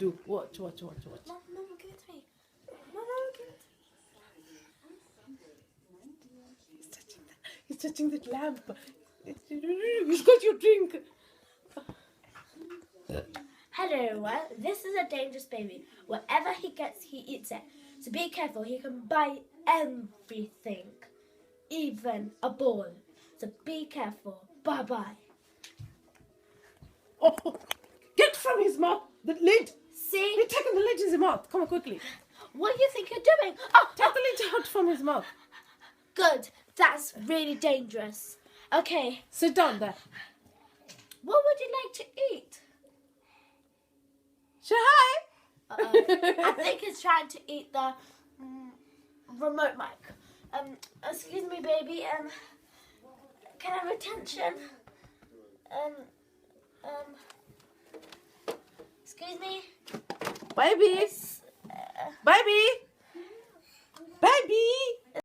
Do. Watch. Mom, give it to me. Mom, give it to me. He's touching the lamp. He's got your drink. Hello everyone, this is a dangerous baby. Whatever he gets, he eats it. So be careful, he can bite everything, even a ball. So be careful. Bye-bye. Oh, get from his mouth. The lid. See? You're taking the lid in his mouth. Come on, quickly. What do you think you're doing? Oh, Take the lid out from his mouth. good. That's really dangerous. Okay, Sit down there. what would you like to eat? Say hi. I think he's trying to eat the remote mic. Excuse me, baby. Can I have attention? Excuse me. Baby. Baby.